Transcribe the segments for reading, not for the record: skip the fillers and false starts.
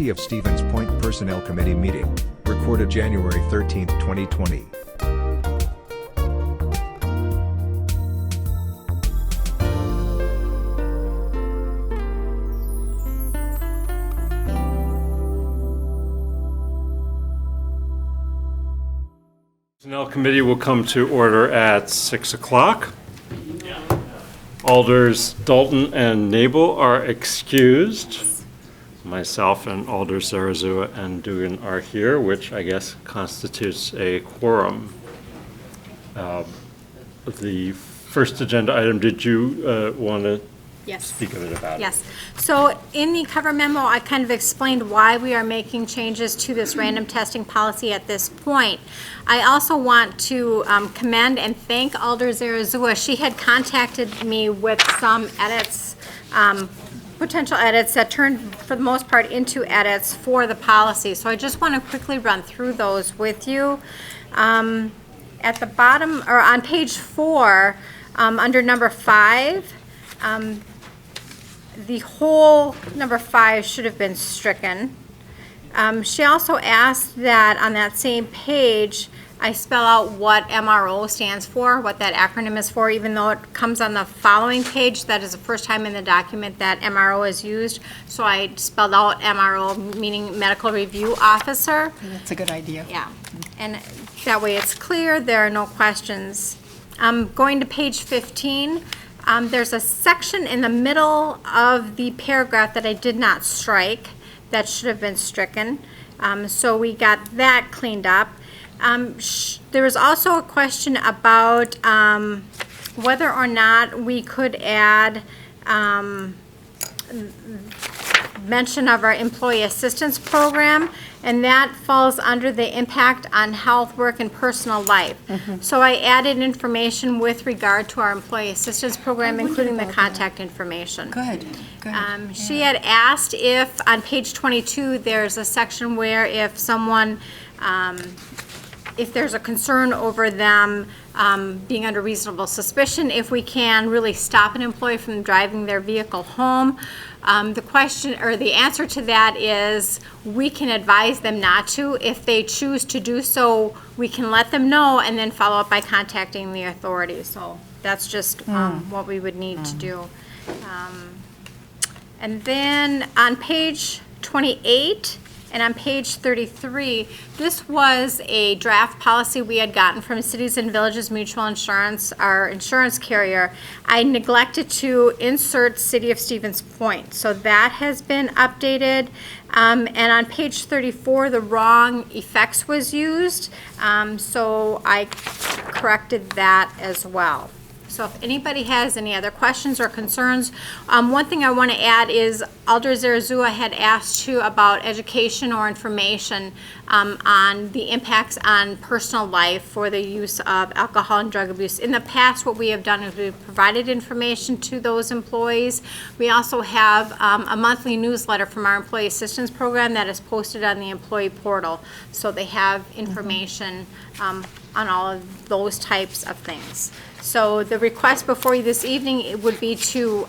City of Stevens Point Personnel Committee meeting, recorded January 13, 2020. Personnel Committee will come to order at 6 o'clock. Alders Dalton and Nabel are excused. Myself and Alders Zarazua and Dugan are here, which I guess constitutes a quorum. The first agenda item, did you want to speak a bit about it? Yes. So in the cover memo, I kind of explained why we are making changes to this random testing policy at this point. I also want to commend and thank Alder Zarazua. She had contacted me with some edits, potential edits that turned, for the most part, into edits for the policy. So I just want to quickly run through those with you. At the bottom, or on page 4, under number 5, the whole number 5 should have been stricken. She also asked that on that same page, I spell out what MRO stands for, what that acronym is for, even though it comes on the following page. That is the first time in the document that MRO is used. So I spelled out MRO, meaning Medical Review Officer. That's a good idea. Yeah, and that way it's clear, there are no questions. Going to page 15, there's a section in the middle of the paragraph that I did not strike that should have been stricken. So we got that cleaned up. There was also a question about whether or not we could add mention of our employee assistance program, and that falls under the impact on health, work, and personal life. So I added information with regard to our employee assistance program, including the contact information. Good. She had asked if, on page 22, there's a section where if someone, if there's a concern over them being under reasonable suspicion, if we can really stop an employee from driving their vehicle home. The question, or the answer to that is, we can advise them not to. If they choose to do so, we can let them know and then follow up by contacting the authorities. So that's just what we would need to do. And then on page 28 and on page 33, this was a draft policy we had gotten from Cities and Villages Mutual Insurance, our insurance carrier. I neglected to insert City of Stevens Point, so that has been updated. And on page 34, the wrong effects was used, so I corrected that as well. So if anybody has any other questions or concerns, one thing I want to add is Alder Zarazua had asked too about education or information on the impacts on personal life for the use of alcohol and drug abuse. In the past, what we have done is we've provided information to those employees. We also have a monthly newsletter from our employee assistance program that is posted on the employee portal. So they have information on all of those types of things. So the request before you this evening would be to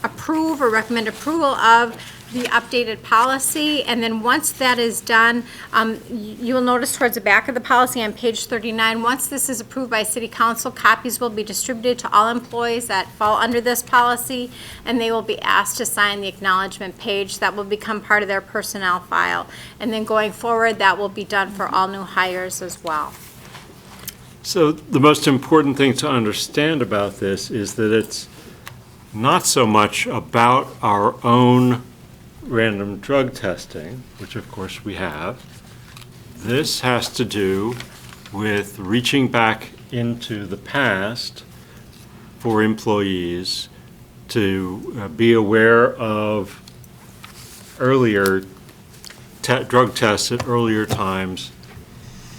approve or recommend approval of the updated policy. And then once that is done, you will notice towards the back of the policy on page 39, once this is approved by City Council, copies will be distributed to all employees that fall under this policy, and they will be asked to sign the acknowledgement page. That will become part of their personnel file. And then going forward, that will be done for all new hires as well. So the most important thing to understand about this is that it's not so much about our own random drug testing, which of course we have. This has to do with reaching back into the past for employees to be aware of earlier drug tests at earlier times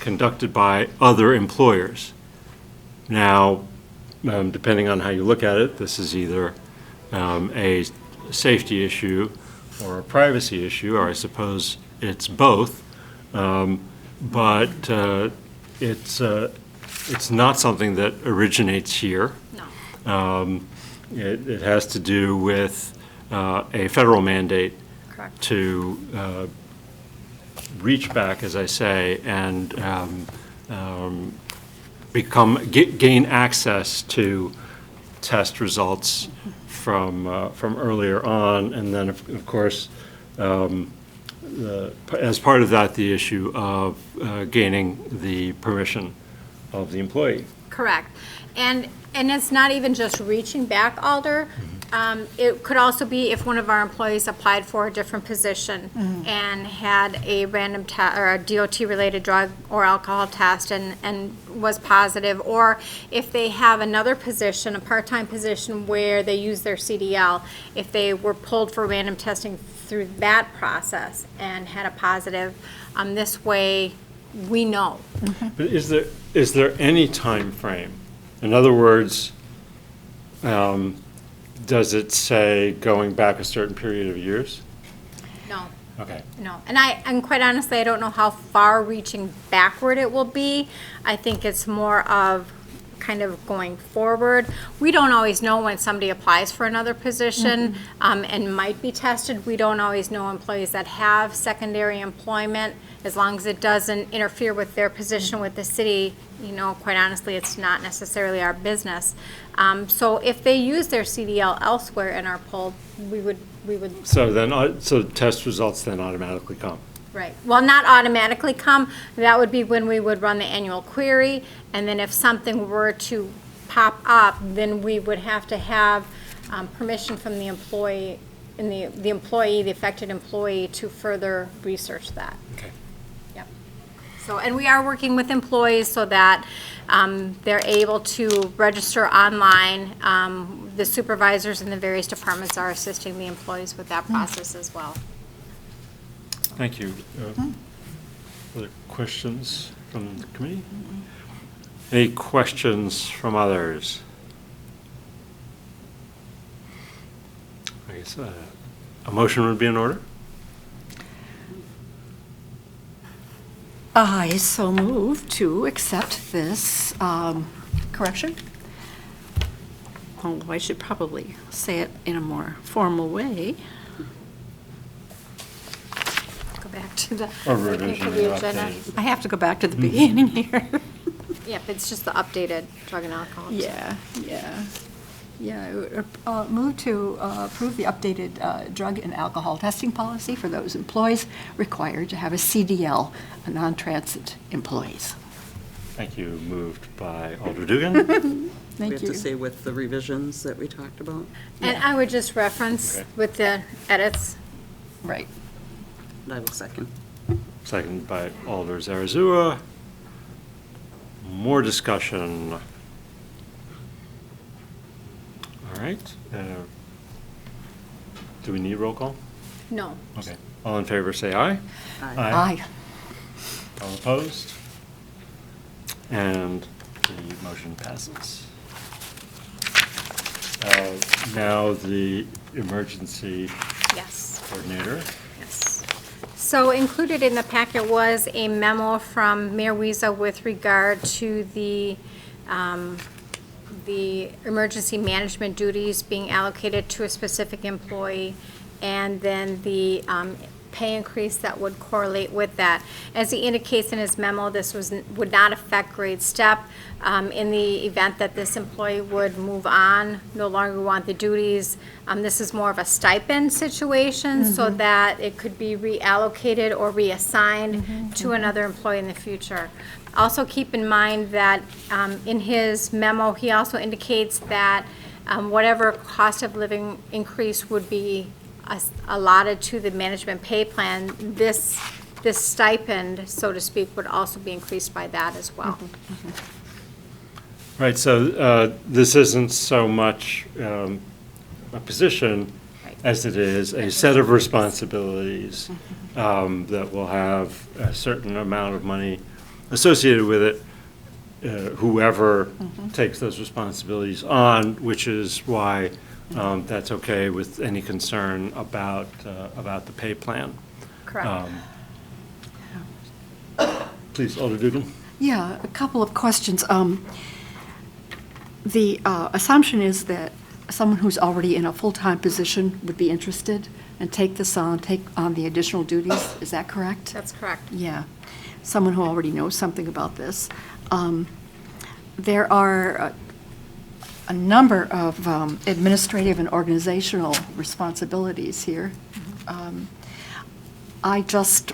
conducted by other employers. Now, depending on how you look at it, this is either a safety issue or a privacy issue, or I suppose it's both. But it's not something that originates here. No. It has to do with a federal mandate Correct. to reach back, as I say, and gain access to test results from earlier on, and then of course, as part of that, the issue of gaining the permission of the employee. Correct. And it's not even just reaching back, Alder. It could also be if one of our employees applied for a different position and had a random or a DOT-related drug or alcohol test and was positive, or if they have another position, a part-time position where they use their CDL, if they were pulled for random testing through that process and had a positive, this way we know. But is there any time frame? In other words, does it say going back a certain period of years? No. Okay. No, and quite honestly, I don't know how far reaching backward it will be. I think it's more of kind of going forward. We don't always know when somebody applies for another position and might be tested. We don't always know employees that have secondary employment, as long as it doesn't interfere with their position with the city. You know, quite honestly, it's not necessarily our business. So if they use their CDL elsewhere and are pulled, we would. So test results then automatically come? Right. Well, not automatically come. That would be when we would run the annual query, and then if something were to pop up, then we would have to have permission from the employee, and the affected employee, to further research that. Okay. Yep. So, and we are working with employees so that they're able to register online. The supervisors in the various departments are assisting the employees with that process as well. Thank you. Other questions from the committee? Any questions from others? I guess a motion would be in order? I so move to accept this correction. Oh, I should probably say it in a more formal way. Go back to the. Or revision and agenda. update. I have to go back to the beginning here. Yep, it's just the updated drug and alcohol. Yeah. Move to approve the updated drug and alcohol testing policy for those employees required to have a CDL, a non-transit employees. Thank you. Moved by Alder Dugan. Thank We have you. to say with the revisions that we talked about. And I would just reference Okay. with the edits. Right. And I will second. Seconded by Alder Zarazua. More discussion. All right. Do we need roll call? No. Okay. All in favor, say aye. Aye. Aye. All opposed? And the motion passes. Now the emergency Yes. coordinator. Yes. So included in the packet was a memo from Mayor Wiesa with regard to the emergency management duties being allocated to a specific employee, and then the pay increase that would correlate with that. As he indicates in his memo, this would not affect grade step. In the event that this employee would move on, no longer want the duties, this is more of a stipend situation, so that it could be reallocated or reassigned to another employee in the future. Also keep in mind that in his memo, he also indicates that whatever cost of living increase would be allotted to the management pay plan, this stipend, so to speak, would also be increased by that as well. Right, so this isn't so much a position Right. as it is a set of responsibilities that will have a certain amount of money associated with it, whoever takes those responsibilities on, which is why that's okay with any concern about the pay plan. Correct. Please, Alder Dugan. Yeah, a couple of questions. The assumption is that someone who's already in a full-time position would be interested and take on the additional duties. Is that correct? That's correct. Yeah, someone who already knows something about this. There are a number of administrative and organizational responsibilities here. I just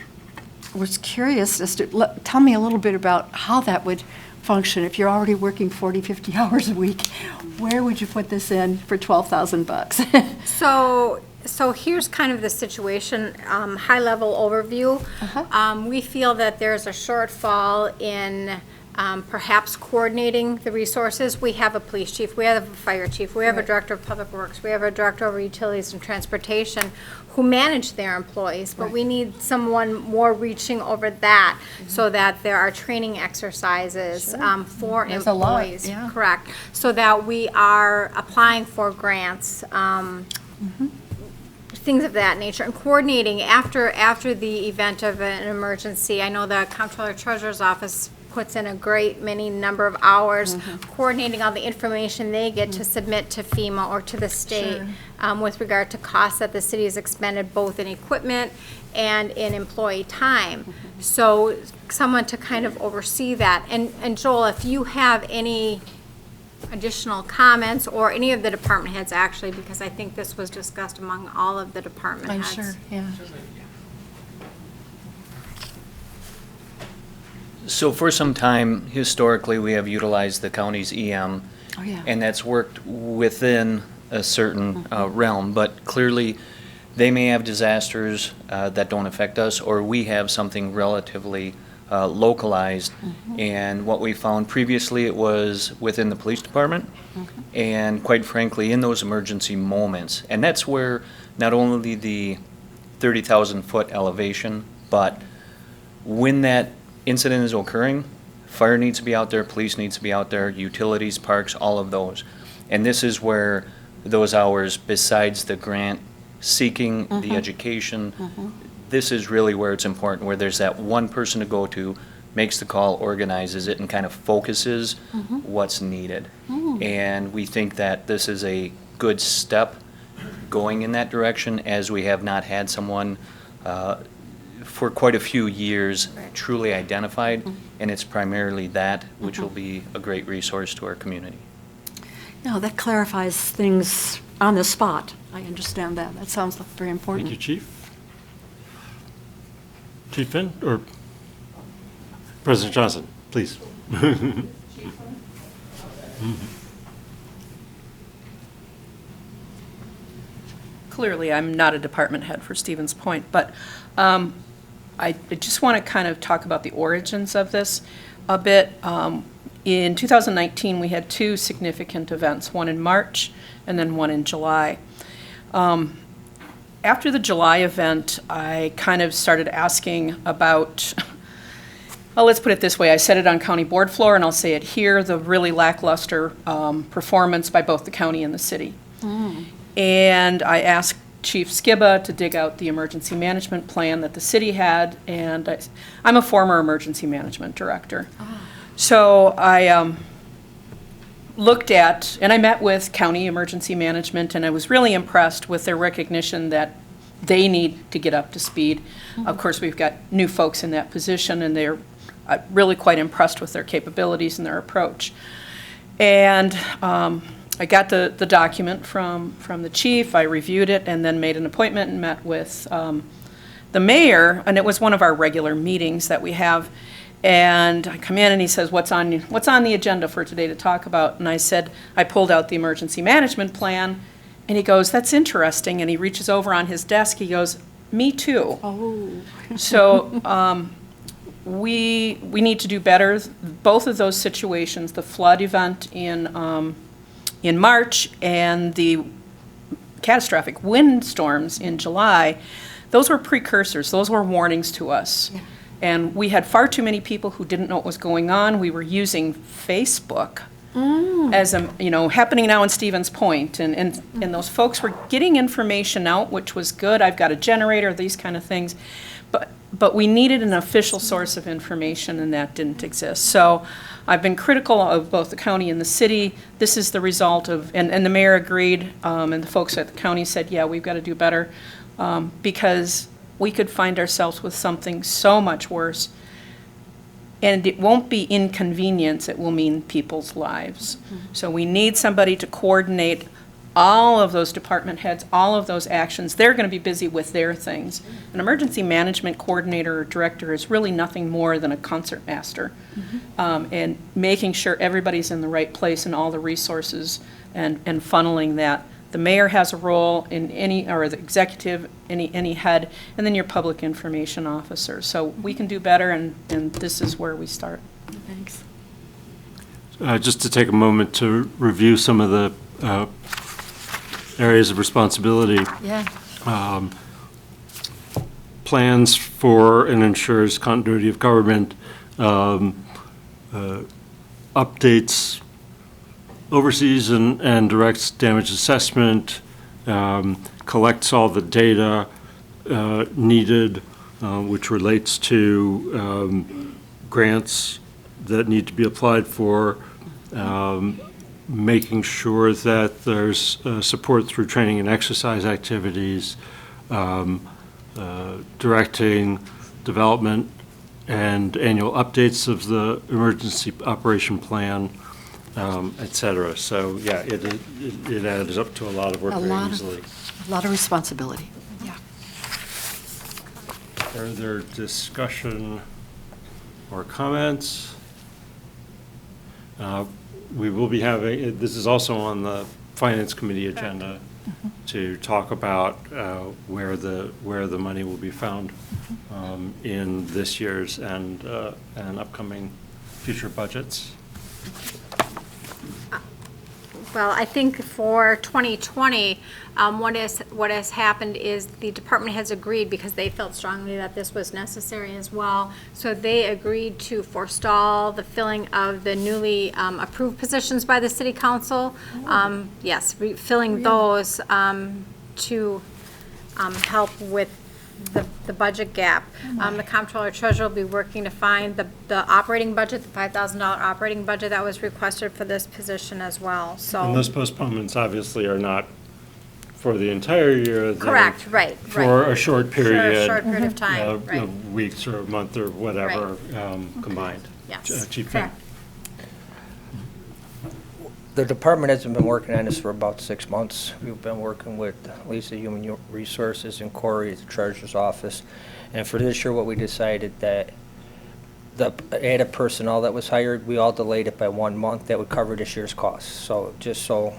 was curious as to, tell me a little bit about how that would function. If you're already working 40, 50 hours a week, where would you put this in for $12,000? So here's kind of the situation, high-level overview. We feel that there's a shortfall in perhaps coordinating the resources. We have a police chief, we have a fire chief, we have a director of public works, we have a director of utilities and transportation who manage their employees, but we need someone more reaching over that so that there are training exercises for There's a lot, employees. yeah. Correct. So that we are applying for grants, things of that nature, and coordinating after the event of an emergency. I know the Comptroller Treasurer's Office puts in a great many number of hours coordinating all the information they get to submit to FEMA or to the state with regard to costs that the city has expended both in equipment and in employee time. So someone to kind of oversee that. And Joel, if you have any additional comments, or any of the department heads actually, because I think this was discussed among all of the department I'm heads. sure, yeah. So for some time, historically, we have utilized the county's EM. Oh, yeah. And that's worked within a certain realm, but clearly, they may have disasters that don't affect us, or we have something relatively localized. And what we found previously, it was within the police department, and quite frankly, in those emergency moments. And that's where not only the 30,000-foot elevation, but when that incident is occurring, fire needs to be out there, police needs to be out there, utilities, parks, all of those. And this is where those hours, besides the grant, seeking the education, this is really where it's important, where there's that one person to go to, makes the call, organizes it, and kind of focuses what's needed. And we think that this is a good step going in that direction, as we have not had someone for quite a few years truly identified, and it's primarily that which will be a great resource to our community. No, that clarifies things on the spot. I understand that. That sounds very important. Thank you, Chief. Chief Finn, or President Johnson, please. Clearly, I'm not a department head for Stevens Point, but I just want to kind of talk about the origins of this a bit. In 2019, we had two significant events, one in March and then one in July. After the July event, I kind of started asking about, well, let's put it this way, I said it on county board floor and I'll say it here, the really lackluster performance by both the county and the city. And I asked Chief Skiba to dig out the emergency management plan that the city had, and I'm a former emergency management director. So I looked at, and I met with county emergency management, and I was really impressed with their recognition that they need to get up to speed. Of course, we've got new folks in that position, and they're really quite impressed with their capabilities and their approach. And I got the document from the chief, I reviewed it, and then made an appointment and met with the mayor, and it was one of our regular meetings that we have. And I come in and he says, what's on the agenda for today to talk about? And I said, I pulled out the emergency management plan, and he goes, that's interesting, and he reaches over on his desk, he goes, me too. Oh. So we need to do better. Both of those situations, the flood event in March and the catastrophic windstorms in July, those were precursors, those were warnings to us. Yeah. And we had far too many people who didn't know what was going on. We were using Facebook as happening now in Stevens Point, and those folks were getting information out, which was good. I've got a generator, these kind of things. But we needed an official source of information, and that didn't exist. So I've been critical of both the county and the city. This is the result of, and the mayor agreed, and the folks at the county said, yeah, we've got to do better, because we could find ourselves with something so much worse. And it won't be inconvenience, it will mean people's lives. So we need somebody to coordinate all of those department heads, all of those actions. They're going to be busy with their things. An emergency management coordinator or director is really nothing more than a concert master. And making sure everybody's in the right place and all the resources and funneling that. The mayor has a role in any, or the executive, any head, and then your public information officer. So we can do better, and this is where we start. Thanks. Just to take a moment to review some of the areas of responsibility. Yeah. Plans for and ensures continuity of government, updates, oversees and directs damage assessment, collects all the data needed, which relates to grants that need to be applied for, making sure that there's support through training and exercise activities, directing development and annual updates of the emergency operation plan, et cetera. So, yeah, it adds up to a lot of work very easily. A lot of responsibility, yeah. Further discussion or comments? We will be having, this is also on the Finance Committee agenda to talk about where the money will be found in this year's and upcoming future budgets. Well, I think for 2020, what has happened is the department has agreed, because they felt strongly that this was necessary as well, so they agreed to forestall the filling of the newly approved positions by the city council. Yes, filling those to help with the budget gap. The comptroller treasurer will be working to find the operating budget, the $5,000 operating budget that was requested for this position as well, so. And those postponements obviously are not for the entire year. They're Correct, right. For a short period. For a short period of time, right. Weeks or a month or whatever, combined. Yes, Chief Finn. correct. The department hasn't been working on this for about 6 months. We've been working with Lisa, Human Resources, and Corey at the Treasurer's Office. And for this year, what we decided that the added personnel that was hired, we all delayed it by 1 month. That would cover this year's costs. So just so,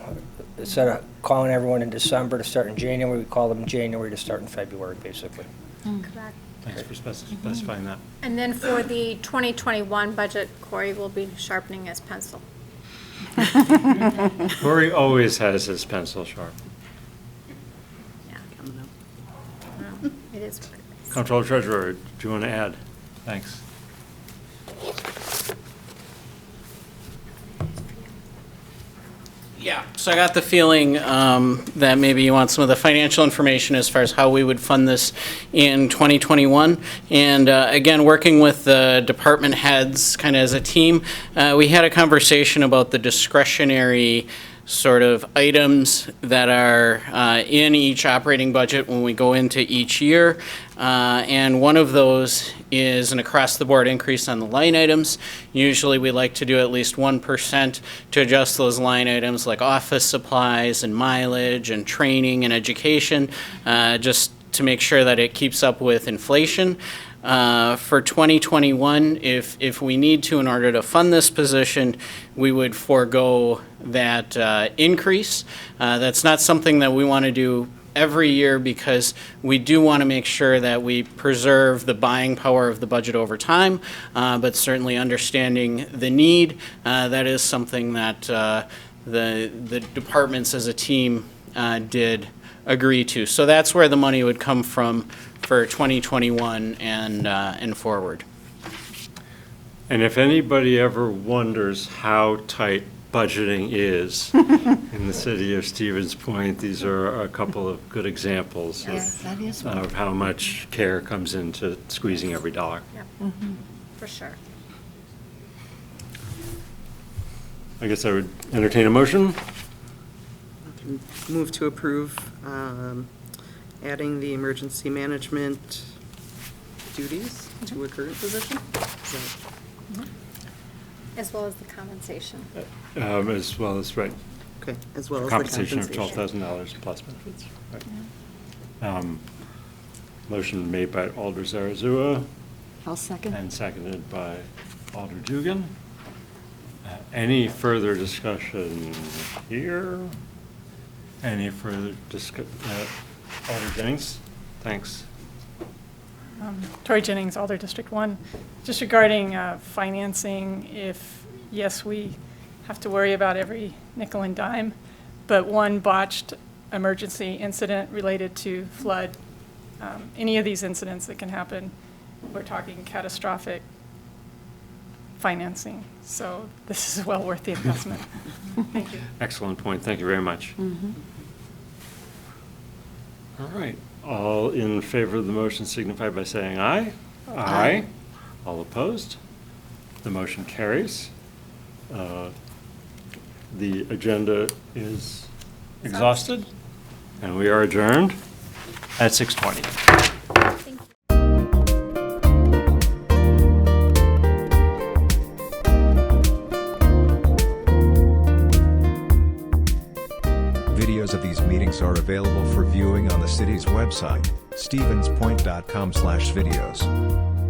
instead of calling everyone in December to start in January, we call them in January to start in February, basically. Correct. Thanks for specifying that. And then for the 2021 budget, Corey will be sharpening his pencil. Corey always has his pencil sharp. Coming up. It is what it is. Comptroller Treasurer, do you want to add? Thanks. Yeah, so I got the feeling that maybe you want some of the financial information as far as how we would fund this in 2021. And again, working with the department heads kind of as a team, we had a conversation about the discretionary sort of items that are in each operating budget when we go into each year. And one of those is an across-the-board increase on the line items. Usually we like to do at least 1% to adjust those line items like office supplies and mileage and training and education, just to make sure that it keeps up with inflation. For 2021, if we need to in order to fund this position, we would forego that increase. That's not something that we want to do every year, because we do want to make sure that we preserve the buying power of the budget over time, but certainly understanding the need, that is something that the departments as a team did agree to. So that's where the money would come from for 2021 and forward. And if anybody ever wonders how tight budgeting is in the city of Stevens Point. These are a couple of good examples That is. of how much care comes into squeezing every dollar. For sure. I guess I would entertain a motion. Move to approve adding the emergency management duties to a current position? Is that- As well as the compensation. As well as, right, Okay, as well as the compensation of compensation. $12,000 plus benefits. Right. Motion made by Alder Zarazua I'll second. and seconded by Alder Dugan. Any further discussion here? Any further Alder Jennings? Thanks. Tori Jennings, Alder District 1. Just regarding financing, if, yes, we have to worry about every nickel and dime, but one botched emergency incident related to flood, any of these incidents that can happen, we're talking catastrophic financing. So this is well worth the investment. Thank you. Excellent point. Thank you very much. All right. All in favor of the motion signify by saying aye. Aye. All opposed? The motion carries. The agenda is exhausted, and we are adjourned at 6:20. Videos of these meetings are available for viewing on the city's website, stevenspoint.com/videos.